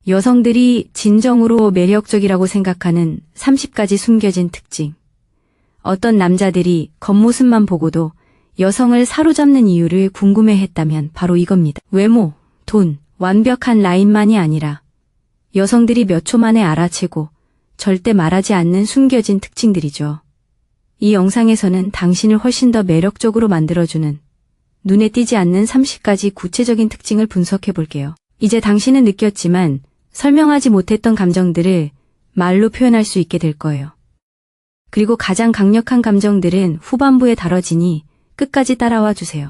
여성들이 진정으로 매력적이라고 생각하는 30가지 숨겨진 특징. 어떤 남자들이 겉모습만 보고도 여성을 사로잡는 이유를 궁금해했다면 바로 이겁니다. 외모, 돈, 완벽한 라인만이 아니라 여성들이 몇 초 만에 알아채고 절대 말하지 않는 숨겨진 특징들이죠. 이 영상에서는 당신을 훨씬 더 매력적으로 만들어주는 눈에 띄지 않는 30가지 구체적인 특징을 분석해 볼게요. 이제 당신은 느꼈지만 설명하지 못했던 감정들을 말로 표현할 수 있게 될 거예요. 그리고 가장 강력한 감정들은 후반부에 다뤄지니 끝까지 따라와 주세요.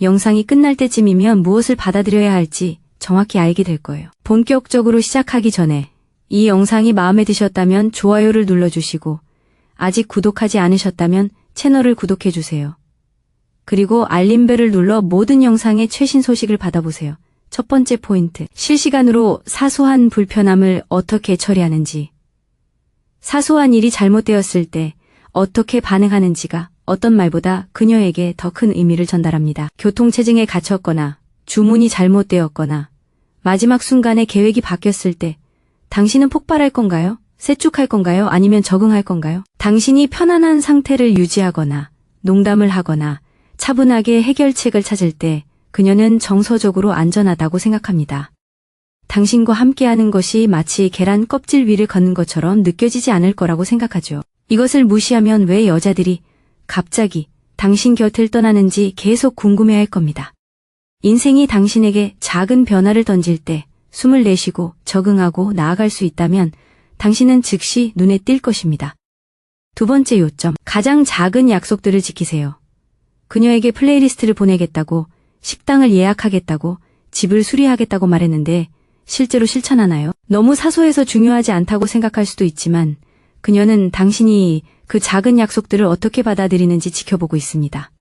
영상이 끝날 때쯤이면 무엇을 받아들여야 할지 정확히 알게 될 거예요. 본격적으로 시작하기 전에 이 영상이 마음에 드셨다면 좋아요를 눌러주시고 아직 구독하지 않으셨다면 채널을 구독해 주세요. 그리고 알림벨을 눌러 모든 영상의 최신 소식을 받아보세요. 첫 번째 포인트, 실시간으로 사소한 불편함을 어떻게 처리하는지. 사소한 일이 잘못되었을 때 어떻게 반응하는지가 어떤 말보다 그녀에게 더 큰 의미를 전달합니다. 교통체증에 갇혔거나 주문이 잘못되었거나 마지막 순간에 계획이 바뀌었을 때 당신은 폭발할 건가요? 세축할 건가요? 아니면 적응할 건가요? 당신이 편안한 상태를 유지하거나 농담을 하거나 차분하게 해결책을 찾을 때 그녀는 정서적으로 안전하다고 생각합니다. 당신과 함께하는 것이 마치 계란 껍질 위를 걷는 것처럼 느껴지지 않을 거라고 생각하죠. 이것을 무시하면 왜 여자들이 갑자기 당신 곁을 떠나는지 계속 궁금해할 겁니다. 인생이 당신에게 작은 변화를 던질 때 숨을 내쉬고 적응하고 나아갈 수 있다면 당신은 즉시 눈에 띌 것입니다. 두 번째 요점, 가장 작은 약속들을 지키세요. 그녀에게 플레이리스트를 보내겠다고, 식당을 예약하겠다고, 집을 수리하겠다고 말했는데 실제로 실천하나요? 너무 사소해서 중요하지 않다고 생각할 수도 있지만 그녀는 당신이 그 작은 약속들을 어떻게 받아들이는지 지켜보고 있습니다.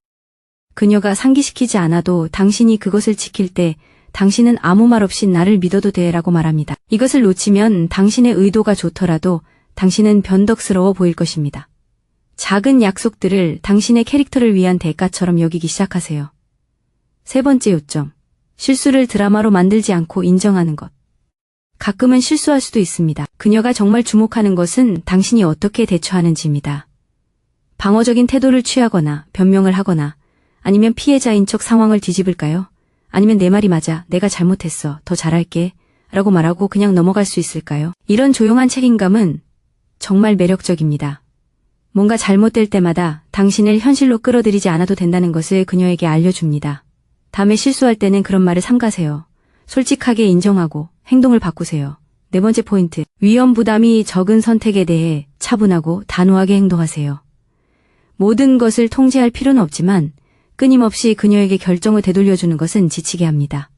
그녀가 상기시키지 않아도 당신이 그것을 지킬 때 당신은 아무 말 없이 나를 믿어도 돼 라고 말합니다. 이것을 놓치면 당신의 의도가 좋더라도 당신은 변덕스러워 보일 것입니다. 작은 약속들을 당신의 캐릭터를 위한 대가처럼 여기기 시작하세요. 세 번째 요점, 실수를 드라마로 만들지 않고 인정하는 것. 가끔은 실수할 수도 있습니다. 그녀가 정말 주목하는 것은 당신이 어떻게 대처하는지입니다. 방어적인 태도를 취하거나 변명을 하거나 아니면 피해자인 척 상황을 뒤집을까요? 아니면 내 말이 맞아, 내가 잘못했어, 더 잘할게 라고 말하고 그냥 넘어갈 수 있을까요? 이런 조용한 책임감은 정말 매력적입니다. 뭔가 잘못될 때마다 당신을 현실로 끌어들이지 않아도 된다는 것을 그녀에게 알려줍니다. 다음에 실수할 때는 그런 말을 삼가세요. 솔직하게 인정하고 행동을 바꾸세요. 네 번째 포인트, 위험 부담이 적은 선택에 대해 차분하고 단호하게 행동하세요. 모든 것을 통제할 필요는 없지만 끊임없이 그녀에게 결정을 되돌려주는 것은 지치게 합니다.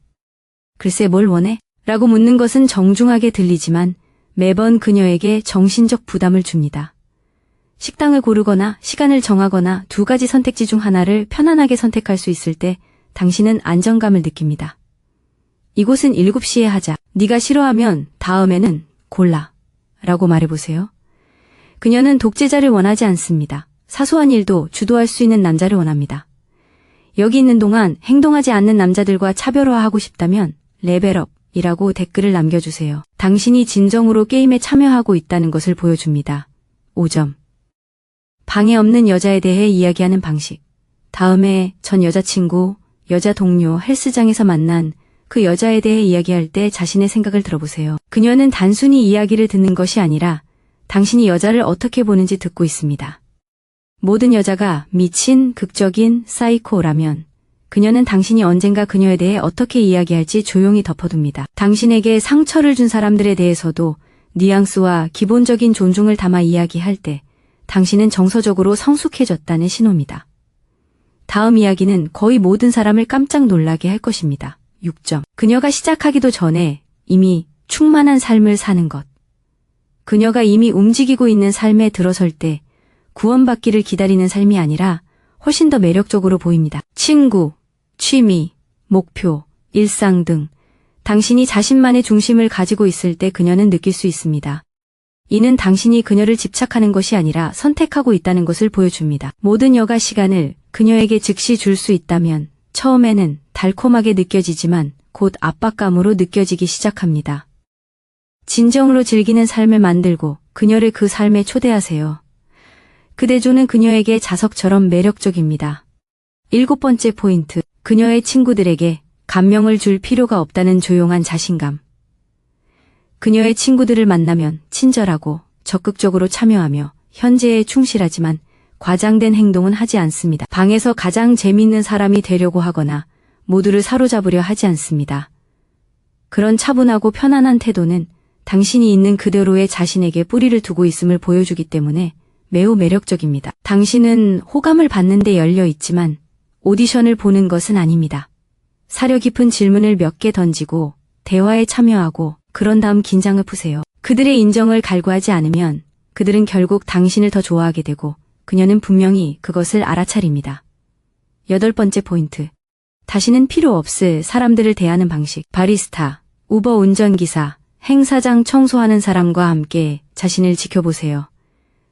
글쎄 뭘 원해? 라고 묻는 것은 정중하게 들리지만 매번 그녀에게 정신적 부담을 줍니다. 식당을 고르거나 시간을 정하거나 두 가지 선택지 중 하나를 편안하게 선택할 수 있을 때 당신은 안정감을 느낍니다. 이곳은 7시에 하자. 네가 싫어하면 다음에는 골라. 라고 말해보세요. 그녀는 독재자를 원하지 않습니다. 사소한 일도 주도할 수 있는 남자를 원합니다. 여기 있는 동안 행동하지 않는 남자들과 차별화하고 싶다면 레벨업이라고 댓글을 남겨주세요. 당신이 진정으로 게임에 참여하고 있다는 것을 보여줍니다. 5점. 방해 없는 여자에 대해 이야기하는 방식. 다음에 전 여자친구, 여자 동료, 헬스장에서 만난 그 여자에 대해 이야기할 때 자신의 생각을 들어보세요. 그녀는 단순히 이야기를 듣는 것이 아니라 당신이 여자를 어떻게 보는지 듣고 있습니다. 모든 여자가 미친, 극적인, 사이코라면 그녀는 당신이 언젠가 그녀에 대해 어떻게 이야기할지 조용히 덮어둡니다. 당신에게 상처를 준 사람들에 대해서도 뉘앙스와 기본적인 존중을 담아 이야기할 때 당신은 정서적으로 성숙해졌다는 신호입니다. 다음 이야기는 거의 모든 사람을 깜짝 놀라게 할 것입니다. 6점. 그녀가 시작하기도 전에 이미 충만한 삶을 사는 것. 그녀가 이미 움직이고 있는 삶에 들어설 때 구원받기를 기다리는 삶이 아니라 훨씬 더 매력적으로 보입니다. 친구, 취미, 목표, 일상 등 당신이 자신만의 중심을 가지고 있을 때 그녀는 느낄 수 있습니다. 이는 당신이 그녀를 집착하는 것이 아니라 선택하고 있다는 것을 보여줍니다. 모든 여가 시간을 그녀에게 즉시 줄 수 있다면 처음에는 달콤하게 느껴지지만 곧 압박감으로 느껴지기 시작합니다. 진정으로 즐기는 삶을 만들고 그녀를 그 삶에 초대하세요. 그대조는 그녀에게 자석처럼 매력적입니다. 7번째 포인트. 그녀의 친구들에게 감명을 줄 필요가 없다는 조용한 자신감. 그녀의 친구들을 만나면 친절하고 적극적으로 참여하며 현재에 충실하지만 과장된 행동은 하지 않습니다. 방에서 가장 재밌는 사람이 되려고 하거나 모두를 사로잡으려 하지 않습니다. 그런 차분하고 편안한 태도는 당신이 있는 그대로의 자신에게 뿌리를 두고 있음을 보여주기 때문에 매우 매력적입니다. 당신은 호감을 받는 데 열려 있지만 오디션을 보는 것은 아닙니다. 사려 깊은 질문을 몇 개 던지고 대화에 참여하고 그런 다음 긴장을 푸세요. 그들의 인정을 갈구하지 않으면 그들은 결국 당신을 더 좋아하게 되고 그녀는 분명히 그것을 알아차립니다. 8번째 포인트. 다시는 필요 없을 사람들을 대하는 방식. 바리스타, 우버 운전기사, 행사장 청소하는 사람과 함께 자신을 지켜보세요.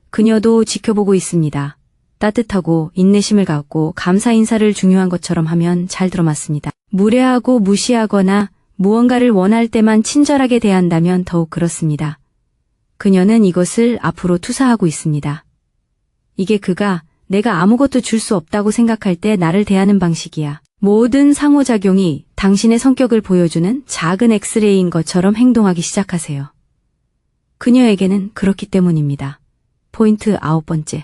그녀도 지켜보고 있습니다. 따뜻하고 인내심을 갖고 감사 인사를 중요한 것처럼 하면 잘 들어맞습니다. 무례하고 무시하거나 무언가를 원할 때만 친절하게 대한다면 더욱 그렇습니다. 그녀는 이것을 앞으로 투사하고 있습니다. 이게 그가 내가 아무것도 줄 수 없다고 생각할 때 나를 대하는 방식이야. 모든 상호작용이 당신의 성격을 보여주는 작은 엑스레이인 것처럼 행동하기 시작하세요. 그녀에게는 그렇기 때문입니다. 포인트 9번째.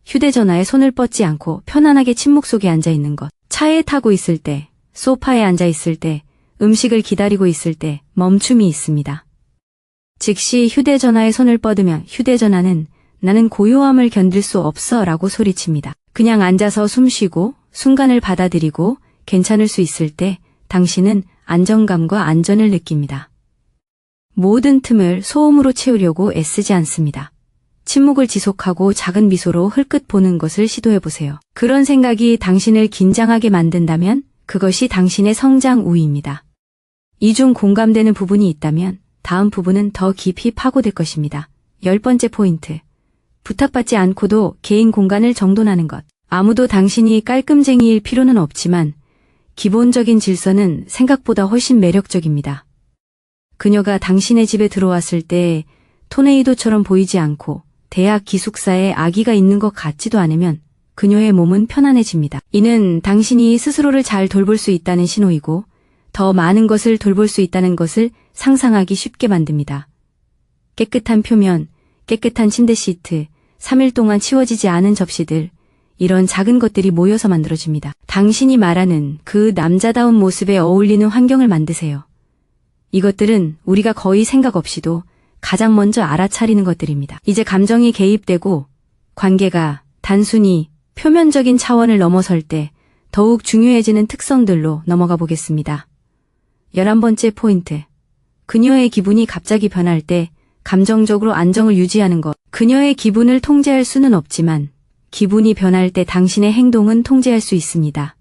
휴대전화에 손을 뻗지 않고 편안하게 침묵 속에 앉아있는 것. 차에 타고 있을 때, 소파에 앉아있을 때, 음식을 기다리고 있을 때 멈춤이 있습니다. 즉시 휴대전화에 손을 뻗으면 휴대전화는 나는 고요함을 견딜 수 없어 라고 소리칩니다. 그냥 앉아서 숨 쉬고 순간을 받아들이고 괜찮을 수 있을 때 당신은 안정감과 안전을 느낍니다. 모든 틈을 소음으로 채우려고 애쓰지 않습니다. 침묵을 지속하고 작은 미소로 흘끗 보는 것을 시도해보세요. 그런 생각이 당신을 긴장하게 만든다면 그것이 당신의 성장 우위입니다. 이 중 공감되는 부분이 있다면 다음 부분은 더 깊이 파고들 것입니다. 10번째 포인트. 부탁받지 않고도 개인 공간을 정돈하는 것. 아무도 당신이 깔끔쟁이일 필요는 없지만 기본적인 질서는 생각보다 훨씬 매력적입니다. 그녀가 당신의 집에 들어왔을 때 토네이도처럼 보이지 않고 대학 기숙사에 아기가 있는 것 같지도 않으면 그녀의 몸은 편안해집니다. 이는 당신이 스스로를 잘 돌볼 수 있다는 신호이고 더 많은 것을 돌볼 수 있다는 것을 상상하기 쉽게 만듭니다. 깨끗한 표면, 깨끗한 침대 시트, 3일 동안 치워지지 않은 접시들, 이런 작은 것들이 모여서 만들어집니다. 당신이 말하는 그 남자다운 모습에 어울리는 환경을 만드세요. 이것들은 우리가 거의 생각 없이도 가장 먼저 알아차리는 것들입니다. 이제 감정이 개입되고 관계가 단순히 표면적인 차원을 넘어설 때 더욱 중요해지는 특성들로 넘어가 보겠습니다. 11번째 포인트. 그녀의 기분이 갑자기 변할 때 감정적으로 안정을 유지하는 것. 그녀의 기분을 통제할 수는 없지만 기분이 변할 때 당신의 행동은 통제할 수 있습니다.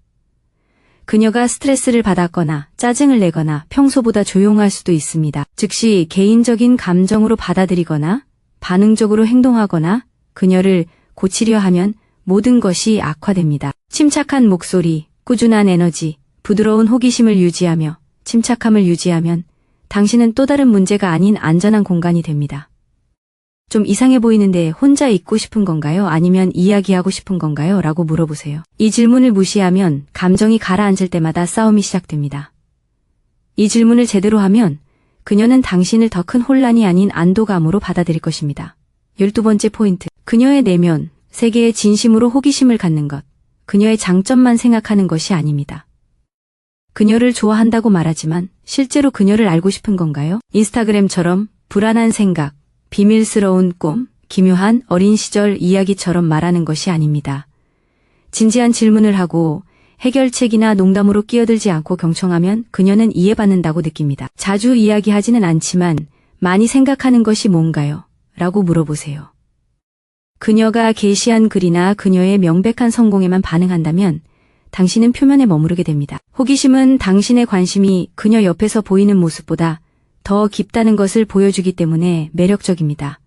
그녀가 스트레스를 받았거나 짜증을 내거나 평소보다 조용할 수도 있습니다. 즉시 개인적인 감정으로 받아들이거나 반응적으로 행동하거나 그녀를 고치려 하면 모든 것이 악화됩니다. 침착한 목소리, 꾸준한 에너지, 부드러운 호기심을 유지하며 침착함을 유지하면 당신은 또 다른 문제가 아닌 안전한 공간이 됩니다. 좀 이상해 보이는데 혼자 있고 싶은 건가요? 아니면 이야기하고 싶은 건가요? 라고 물어보세요. 이 질문을 무시하면 감정이 가라앉을 때마다 싸움이 시작됩니다. 이 질문을 제대로 하면 그녀는 당신을 더 큰 혼란이 아닌 안도감으로 받아들일 것입니다. 12번째 포인트. 그녀의 내면, 세계에 진심으로 호기심을 갖는 것. 그녀의 장점만 생각하는 것이 아닙니다. 그녀를 좋아한다고 말하지만 실제로 그녀를 알고 싶은 건가요? 인스타그램처럼 불안한 생각, 비밀스러운 꿈, 기묘한 어린 시절 이야기처럼 말하는 것이 아닙니다. 진지한 질문을 하고 해결책이나 농담으로 끼어들지 않고 경청하면 그녀는 이해받는다고 느낍니다. 자주 이야기하지는 않지만 많이 생각하는 것이 뭔가요? 라고 물어보세요. 그녀가 게시한 글이나 그녀의 명백한 성공에만 반응한다면 당신은 표면에 머무르게 됩니다. 호기심은 당신의 관심이 그녀 옆에서 보이는 모습보다 더 깊다는 것을 보여주기 때문에 매력적입니다.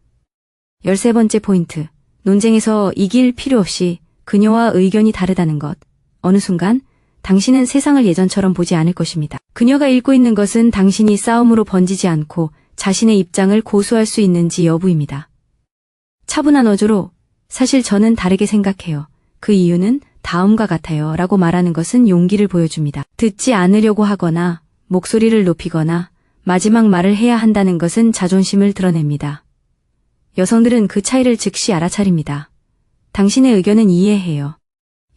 13번째 포인트. 논쟁에서 이길 필요 없이 그녀와 의견이 다르다는 것. 어느 순간 당신은 세상을 예전처럼 보지 않을 것입니다. 그녀가 읽고 있는 것은 당신이 싸움으로 번지지 않고 자신의 입장을 고수할 수 있는지 여부입니다. 차분한 어조로 사실 저는 다르게 생각해요. 그 이유는 다음과 같아요. 라고 말하는 것은 용기를 보여줍니다. 듣지 않으려고 하거나 목소리를 높이거나 마지막 말을 해야 한다는 것은 자존심을 드러냅니다. 여성들은 그 차이를 즉시 알아차립니다. 당신의 의견은 이해해요.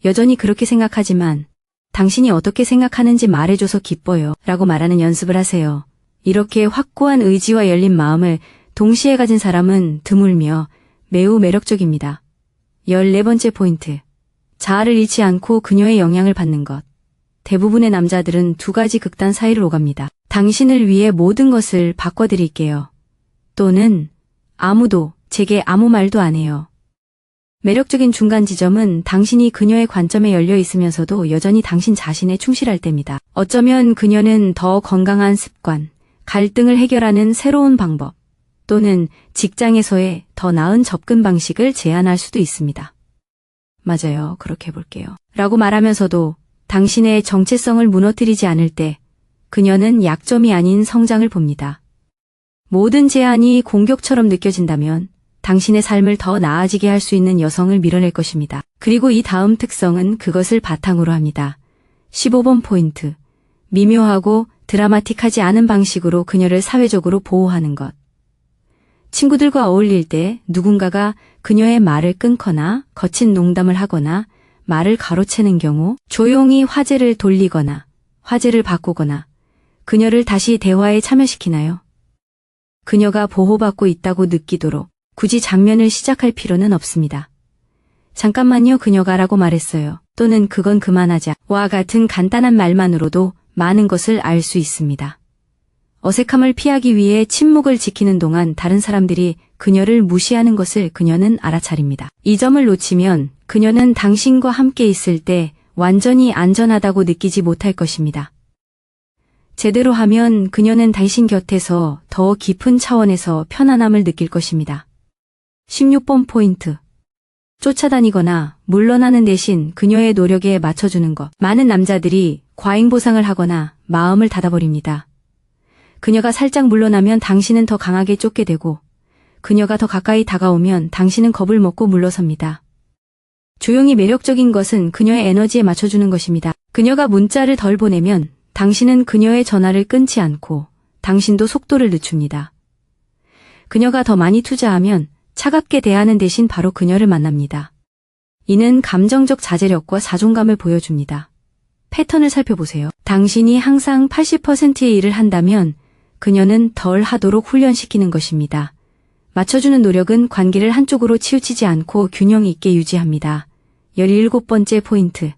여전히 그렇게 생각하지만 당신이 어떻게 생각하는지 말해줘서 기뻐요. 라고 말하는 연습을 하세요. 이렇게 확고한 의지와 열린 마음을 동시에 가진 사람은 드물며 매우 매력적입니다. 14번째 포인트. 자아를 잃지 않고 그녀의 영향을 받는 것. 대부분의 남자들은 두 가지 극단 사이를 오갑니다. 당신을 위해 모든 것을 바꿔드릴게요. 또는 아무도 제게 아무 말도 안 해요. 매력적인 중간 지점은 당신이 그녀의 관점에 열려 있으면서도 여전히 당신 자신에 충실할 때입니다. 어쩌면 그녀는 더 건강한 습관, 갈등을 해결하는 새로운 방법, 또는 직장에서의 더 나은 접근 방식을 제안할 수도 있습니다. 맞아요. 그렇게 해볼게요. 라고 말하면서도 당신의 정체성을 무너뜨리지 않을 때 그녀는 약점이 아닌 성장을 봅니다. 모든 제안이 공격처럼 느껴진다면 당신의 삶을 더 나아지게 할 수 있는 여성을 밀어낼 것입니다. 그리고 이 다음 특성은 그것을 바탕으로 합니다. 15번 포인트. 미묘하고 드라마틱하지 않은 방식으로 그녀를 사회적으로 보호하는 것. 친구들과 어울릴 때 누군가가 그녀의 말을 끊거나 거친 농담을 하거나 말을 가로채는 경우 조용히 화제를 돌리거나 화제를 바꾸거나 그녀를 다시 대화에 참여시키나요? 그녀가 보호받고 있다고 느끼도록 굳이 장면을 시작할 필요는 없습니다. 잠깐만요, 그녀가 라고 말했어요. 또는 그건 그만하자 와 같은 간단한 말만으로도 많은 것을 알 수 있습니다. 어색함을 피하기 위해 침묵을 지키는 동안 다른 사람들이 그녀를 무시하는 것을 그녀는 알아차립니다. 이 점을 놓치면 그녀는 당신과 함께 있을 때 완전히 안전하다고 느끼지 못할 것입니다. 제대로 하면 그녀는 당신 곁에서 더 깊은 차원에서 편안함을 느낄 것입니다. 16번 포인트. 쫓아다니거나 물러나는 대신 그녀의 노력에 맞춰주는 것. 많은 남자들이 과잉보상을 하거나 마음을 닫아버립니다. 그녀가 살짝 물러나면 당신은 더 강하게 쫓게 되고 그녀가 더 가까이 다가오면 당신은 겁을 먹고 물러섭니다. 조용히 매력적인 것은 그녀의 에너지에 맞춰주는 것입니다. 그녀가 문자를 덜 보내면 당신은 그녀의 전화를 끊지 않고 당신도 속도를 늦춥니다. 그녀가 더 많이 투자하면 차갑게 대하는 대신 바로 그녀를 만납니다. 이는 감정적 자제력과 자존감을 보여줍니다. 패턴을 살펴보세요. 당신이 항상 80%의 일을 한다면 그녀는 덜 하도록 훈련시키는 것입니다. 맞춰주는 노력은 관계를 한쪽으로 치우치지 않고 균형 있게 유지합니다. 17번째 포인트.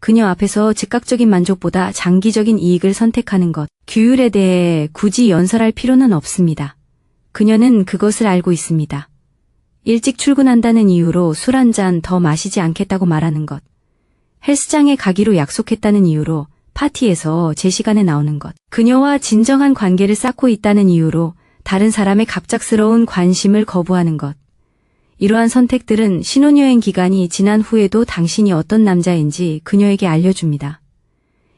그녀 앞에서 즉각적인 만족보다 장기적인 이익을 선택하는 것. 규율에 대해 굳이 연설할 필요는 없습니다. 그녀는 그것을 알고 있습니다. 일찍 출근한다는 이유로 술 한 잔 더 마시지 않겠다고 말하는 것. 헬스장에 가기로 약속했다는 이유로 파티에서 제 시간에 나오는 것. 그녀와 진정한 관계를 쌓고 있다는 이유로 다른 사람의 갑작스러운 관심을 거부하는 것. 이러한 선택들은 신혼여행 기간이 지난 후에도 당신이 어떤 남자인지 그녀에게 알려줍니다.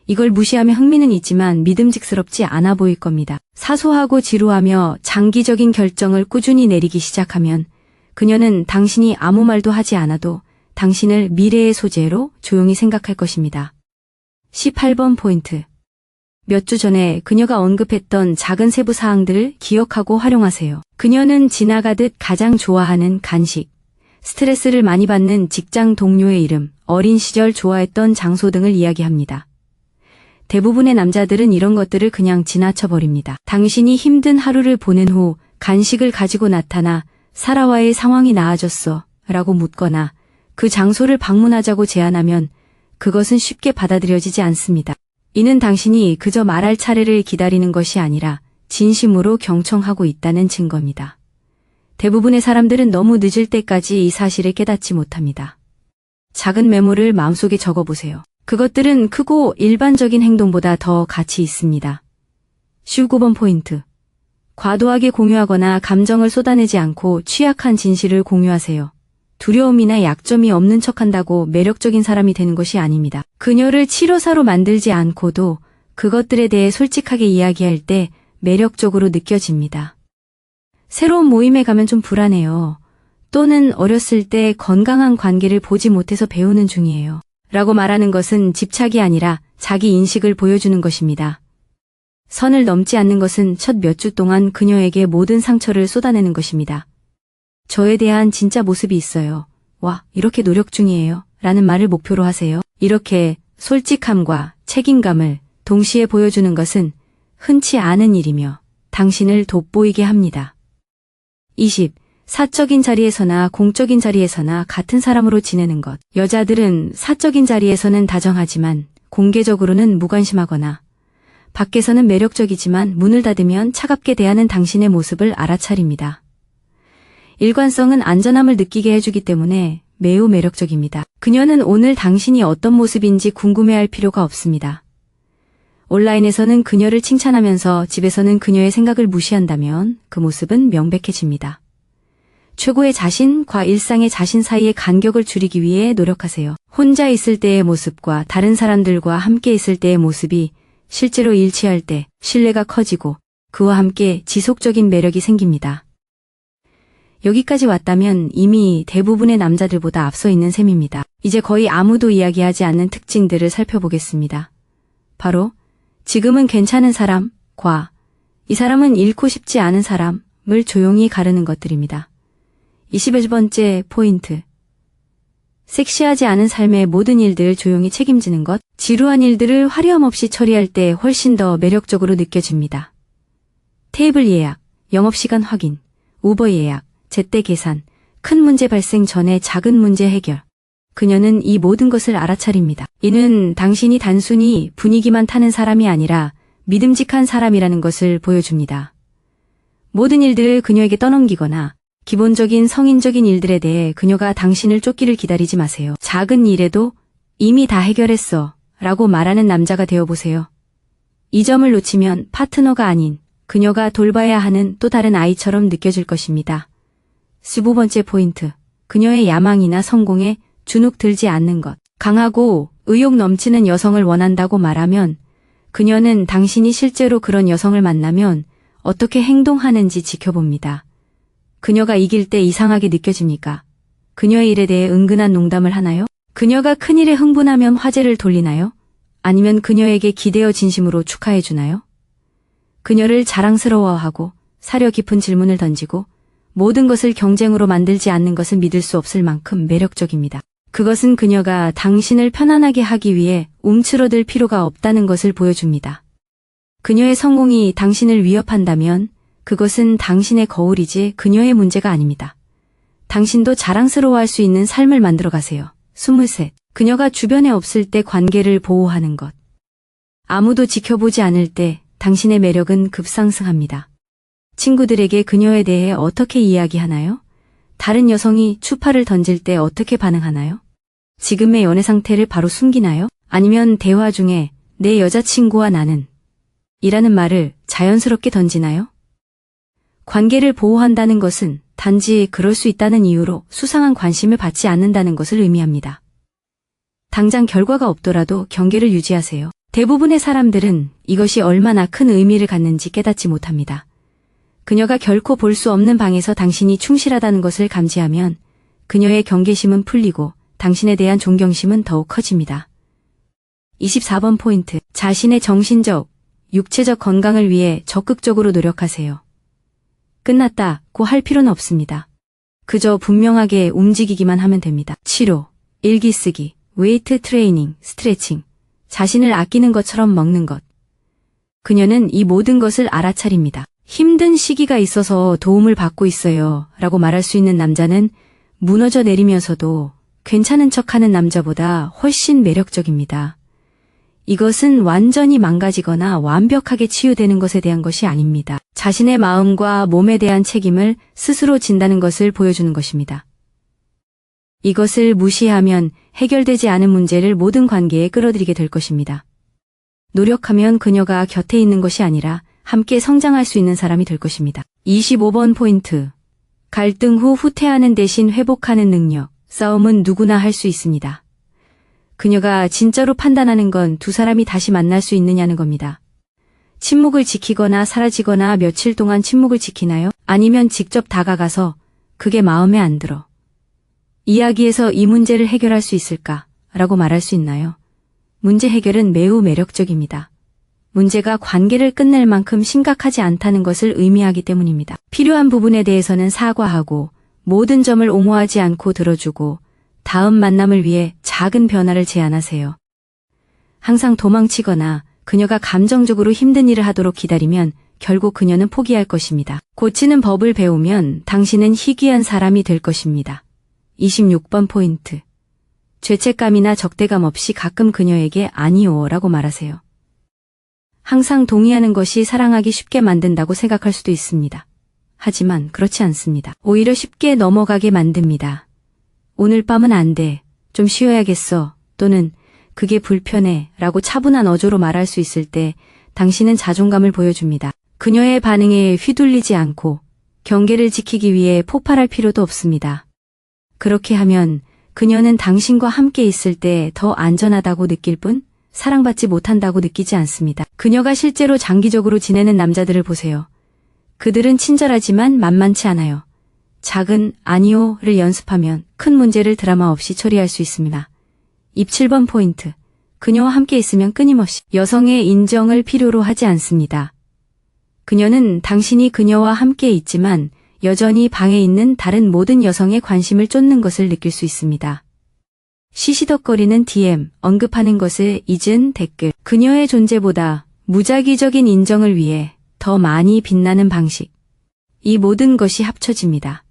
이걸 무시하며 흥미는 있지만 믿음직스럽지 않아 보일 겁니다. 사소하고 지루하며 장기적인 결정을 꾸준히 내리기 시작하면 그녀는 당신이 아무 말도 하지 않아도 당신을 미래의 소재로 조용히 생각할 것입니다. 18번 포인트. 몇 주 전에 그녀가 언급했던 작은 세부 사항들을 기억하고 활용하세요. 그녀는 지나가듯 가장 좋아하는 간식, 스트레스를 많이 받는 직장 동료의 이름, 어린 시절 좋아했던 장소 등을 이야기합니다. 대부분의 남자들은 이런 것들을 그냥 지나쳐버립니다. 당신이 힘든 하루를 보낸 후 간식을 가지고 나타나 사라와의 상황이 나아졌어 라고 묻거나 그 장소를 방문하자고 제안하면 그것은 쉽게 받아들여지지 않습니다. 이는 당신이 그저 말할 차례를 기다리는 것이 아니라 진심으로 경청하고 있다는 증거입니다. 대부분의 사람들은 너무 늦을 때까지 이 사실을 깨닫지 못합니다. 작은 메모를 마음속에 적어보세요. 그것들은 크고 일반적인 행동보다 더 가치 있습니다. 19번 포인트. 과도하게 공유하거나 감정을 쏟아내지 않고 취약한 진실을 공유하세요. 두려움이나 약점이 없는 척한다고 매력적인 사람이 되는 것이 아닙니다. 그녀를 치료사로 만들지 않고도 그것들에 대해 솔직하게 이야기할 때 매력적으로 느껴집니다. 새로운 모임에 가면 좀 불안해요. 또는 어렸을 때 건강한 관계를 보지 못해서 배우는 중이에요. 라고 말하는 것은 집착이 아니라 자기 인식을 보여주는 것입니다. 선을 넘지 않는 것은 첫 몇 주 동안 그녀에게 모든 상처를 쏟아내는 것입니다. 저에 대한 진짜 모습이 있어요. 와, 이렇게 노력 중이에요. 라는 말을 목표로 하세요. 이렇게 솔직함과 책임감을 동시에 보여주는 것은 흔치 않은 일이며 당신을 돋보이게 합니다. 20. 사적인 자리에서나 공적인 자리에서나 같은 사람으로 지내는 것. 여자들은 사적인 자리에서는 다정하지만 공개적으로는 무관심하거나 밖에서는 매력적이지만 문을 닫으면 차갑게 대하는 당신의 모습을 알아차립니다. 일관성은 안전함을 느끼게 해주기 때문에 매우 매력적입니다. 그녀는 오늘 당신이 어떤 모습인지 궁금해할 필요가 없습니다. 온라인에서는 그녀를 칭찬하면서 집에서는 그녀의 생각을 무시한다면 그 모습은 명백해집니다. 최고의 자신과 일상의 자신 사이의 간격을 줄이기 위해 노력하세요. 혼자 있을 때의 모습과 다른 사람들과 함께 있을 때의 모습이 실제로 일치할 때 신뢰가 커지고 그와 함께 지속적인 매력이 생깁니다. 여기까지 왔다면 이미 대부분의 남자들보다 앞서 있는 셈입니다. 이제 거의 아무도 이야기하지 않는 특징들을 살펴보겠습니다. 바로 지금은 괜찮은 사람과 이 사람은 잃고 싶지 않은 사람을 조용히 가르는 것들입니다. 21번째 포인트. 섹시하지 않은 삶의 모든 일들을 조용히 책임지는 것. 지루한 일들을 화려함 없이 처리할 때 훨씬 더 매력적으로 느껴집니다. 테이블 예약, 영업시간 확인, 우버 예약, 제때 계산, 큰 문제 발생 전에 작은 문제 해결. 그녀는 이 모든 것을 알아차립니다. 이는 당신이 단순히 분위기만 타는 사람이 아니라 믿음직한 사람이라는 것을 보여줍니다. 모든 일들을 그녀에게 떠넘기거나 기본적인 성인적인 일들에 대해 그녀가 당신을 쫓기를 기다리지 마세요. 작은 일에도 이미 다 해결했어 라고 말하는 남자가 되어보세요. 이 점을 놓치면 파트너가 아닌 그녀가 돌봐야 하는 또 다른 아이처럼 느껴질 것입니다. 15번째 포인트. 그녀의 야망이나 성공에 주눅 들지 않는 것. 강하고 의욕 넘치는 여성을 원한다고 말하면 그녀는 당신이 실제로 그런 여성을 만나면 어떻게 행동하는지 지켜봅니다. 그녀가 이길 때 이상하게 느껴집니까? 그녀의 일에 대해 은근한 농담을 하나요? 그녀가 큰일에 흥분하면 화제를 돌리나요? 아니면 그녀에게 기대어 진심으로 축하해 주나요? 그녀를 자랑스러워하고 사려 깊은 질문을 던지고 모든 것을 경쟁으로 만들지 않는 것을 믿을 수 없을 만큼 매력적입니다. 그것은 그녀가 당신을 편안하게 하기 위해 움츠러들 필요가 없다는 것을 보여줍니다. 그녀의 성공이 당신을 위협한다면 그것은 당신의 거울이지 그녀의 문제가 아닙니다. 당신도 자랑스러워할 수 있는 삶을 만들어 가세요. 23. 그녀가 주변에 없을 때 관계를 보호하는 것. 아무도 지켜보지 않을 때 당신의 매력은 급상승합니다. 친구들에게 그녀에 대해 어떻게 이야기하나요? 다른 여성이 추파를 던질 때 어떻게 반응하나요? 지금의 연애 상태를 바로 숨기나요? 아니면 대화 중에 내 여자친구와 나는 이라는 말을 자연스럽게 던지나요? 관계를 보호한다는 것은 단지 그럴 수 있다는 이유로 수상한 관심을 받지 않는다는 것을 의미합니다. 당장 결과가 없더라도 경계를 유지하세요. 대부분의 사람들은 이것이 얼마나 큰 의미를 갖는지 깨닫지 못합니다. 그녀가 결코 볼 수 없는 방에서 당신이 충실하다는 것을 감지하면 그녀의 경계심은 풀리고 당신에 대한 존경심은 더욱 커집니다. 24번 포인트. 자신의 정신적, 육체적 건강을 위해 적극적으로 노력하세요. 끝났다고 할 필요는 없습니다. 그저 분명하게 움직이기만 하면 됩니다. 치료, 일기 쓰기, 웨이트 트레이닝, 스트레칭, 자신을 아끼는 것처럼 먹는 것. 그녀는 이 모든 것을 알아차립니다. 힘든 시기가 있어서 도움을 받고 있어요 라고 말할 수 있는 남자는 무너져 내리면서도 괜찮은 척하는 남자보다 훨씬 매력적입니다. 이것은 완전히 망가지거나 완벽하게 치유되는 것에 대한 것이 아닙니다. 자신의 마음과 몸에 대한 책임을 스스로 진다는 것을 보여주는 것입니다. 이것을 무시하면 해결되지 않은 문제를 모든 관계에 끌어들이게 될 것입니다. 노력하면 그녀가 곁에 있는 것이 아니라 함께 성장할 수 있는 사람이 될 것입니다. 25번 포인트. 갈등 후 후퇴하는 대신 회복하는 능력. 싸움은 누구나 할 수 있습니다. 그녀가 진짜로 판단하는 건 두 사람이 다시 만날 수 있느냐는 겁니다. 침묵을 지키거나 사라지거나 며칠 동안 침묵을 지키나요? 아니면 직접 다가가서 그게 마음에 안 들어. 이야기에서 이 문제를 해결할 수 있을까? 라고 말할 수 있나요? 문제 해결은 매우 매력적입니다. 문제가 관계를 끝낼 만큼 심각하지 않다는 것을 의미하기 때문입니다. 필요한 부분에 대해서는 사과하고 모든 점을 옹호하지 않고 들어주고 다음 만남을 위해 작은 변화를 제안하세요. 항상 도망치거나 그녀가 감정적으로 힘든 일을 하도록 기다리면 결국 그녀는 포기할 것입니다. 고치는 법을 배우면 당신은 희귀한 사람이 될 것입니다. 26번 포인트. 죄책감이나 적대감 없이 가끔 그녀에게 아니요 라고 말하세요. 항상 동의하는 것이 사랑하기 쉽게 만든다고 생각할 수도 있습니다. 하지만 그렇지 않습니다. 오히려 쉽게 넘어가게 만듭니다. 오늘 밤은 안 돼. 좀 쉬어야겠어. 또는 그게 불편해 라고 차분한 어조로 말할 수 있을 때 당신은 자존감을 보여줍니다. 그녀의 반응에 휘둘리지 않고 경계를 지키기 위해 폭발할 필요도 없습니다. 그렇게 하면 그녀는 당신과 함께 있을 때 더 안전하다고 느낄 뿐 사랑받지 못한다고 느끼지 않습니다. 그녀가 실제로 장기적으로 지내는 남자들을 보세요. 그들은 친절하지만 만만치 않아요. 작은 아니요를 연습하면 큰 문제를 드라마 없이 처리할 수 있습니다. 27번 포인트. 그녀와 함께 있으면 끊임없이 여성의 인정을 필요로 하지 않습니다. 그녀는 당신이 그녀와 함께 있지만 여전히 방에 있는 다른 모든 여성의 관심을 쫓는 것을 느낄 수 있습니다. 시시덕거리는 DM, 언급하는 것을 잊은 댓글, 그녀의 존재보다 무작위적인 인정을 위해 더 많이 빛나는 방식. 이 모든 것이 합쳐집니다.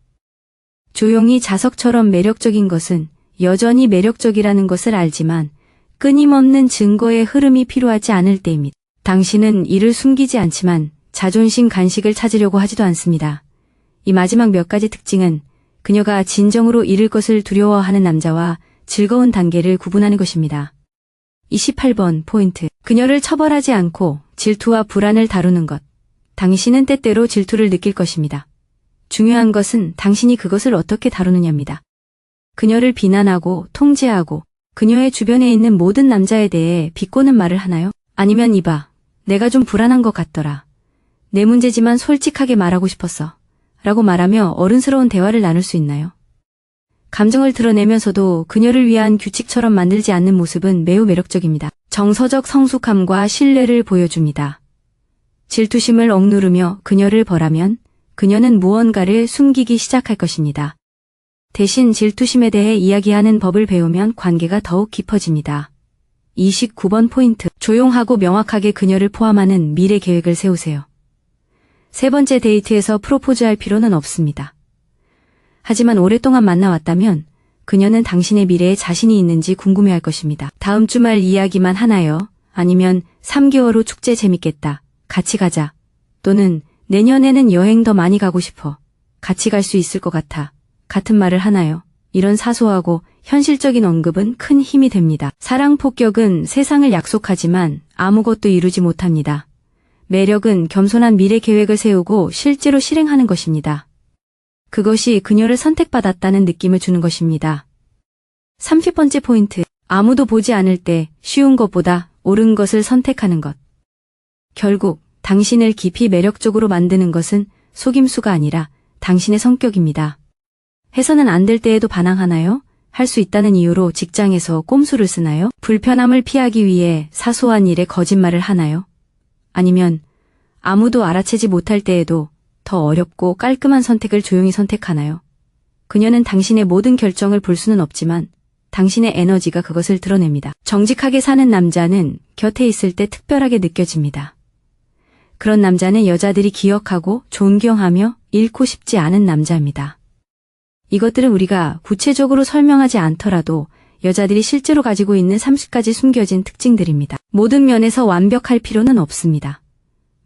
조용히 자석처럼 매력적인 것은 여전히 매력적이라는 것을 알지만 끊임없는 증거의 흐름이 필요하지 않을 때입니다. 당신은 이를 숨기지 않지만 자존심 간식을 찾으려고 하지도 않습니다. 이 마지막 몇 가지 특징은 그녀가 진정으로 잃을 것을 두려워하는 남자와 즐거운 단계를 구분하는 것입니다. 28번 포인트. 그녀를 처벌하지 않고 질투와 불안을 다루는 것. 당신은 때때로 질투를 느낄 것입니다. 중요한 것은 당신이 그것을 어떻게 다루느냐입니다. 그녀를 비난하고 통제하고 그녀의 주변에 있는 모든 남자에 대해 비꼬는 말을 하나요? 아니면 이봐, 내가 좀 불안한 것 같더라. 내 문제지만 솔직하게 말하고 싶었어. 라고 말하며 어른스러운 대화를 나눌 수 있나요? 감정을 드러내면서도 그녀를 위한 규칙처럼 만들지 않는 모습은 매우 매력적입니다. 정서적 성숙함과 신뢰를 보여줍니다. 질투심을 억누르며 그녀를 벌하면 그녀는 무언가를 숨기기 시작할 것입니다. 대신 질투심에 대해 이야기하는 법을 배우면 관계가 더욱 깊어집니다. 29번 포인트. 조용하고 명확하게 그녀를 포함하는 미래 계획을 세우세요. 세 번째 데이트에서 프로포즈할 필요는 없습니다. 하지만 오랫동안 만나왔다면 그녀는 당신의 미래에 자신이 있는지 궁금해할 것입니다. 다음 주말 이야기만 하나요? 아니면 3개월 후 축제 재밌겠다. 같이 가자. 또는 내년에는 여행 더 많이 가고 싶어. 같이 갈 수 있을 것 같아. 같은 말을 하나요? 이런 사소하고 현실적인 언급은 큰 힘이 됩니다. 사랑 폭격은 세상을 약속하지만 아무것도 이루지 못합니다. 매력은 겸손한 미래 계획을 세우고 실제로 실행하는 것입니다. 그것이 그녀를 선택받았다는 느낌을 주는 것입니다. 30번째 포인트. 아무도 보지 않을 때 쉬운 것보다 옳은 것을 선택하는 것. 결국 당신을 깊이 매력적으로 만드는 것은 속임수가 아니라 당신의 성격입니다. 해서는 안 될 때에도 반항하나요? 할 수 있다는 이유로 직장에서 꼼수를 쓰나요? 불편함을 피하기 위해 사소한 일에 거짓말을 하나요? 아니면 아무도 알아채지 못할 때에도 더 어렵고 깔끔한 선택을 조용히 선택하나요? 그녀는 당신의 모든 결정을 볼 수는 없지만 당신의 에너지가 그것을 드러냅니다. 정직하게 사는 남자는 곁에 있을 때 특별하게 느껴집니다. 그런 남자는 여자들이 기억하고 존경하며 잃고 싶지 않은 남자입니다. 이것들은 우리가 구체적으로 설명하지 않더라도 여자들이 실제로 가지고 있는 30가지 숨겨진 특징들입니다. 모든 면에서 완벽할 필요는 없습니다.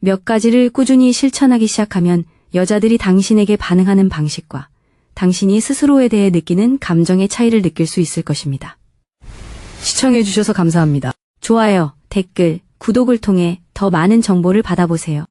몇 가지를 꾸준히 실천하기 시작하면 여자들이 당신에게 반응하는 방식과 당신이 스스로에 대해 느끼는 감정의 차이를 느낄 수 있을 것입니다. 시청해주셔서 감사합니다. 좋아요, 댓글, 구독을 통해 더 많은 정보를 받아보세요.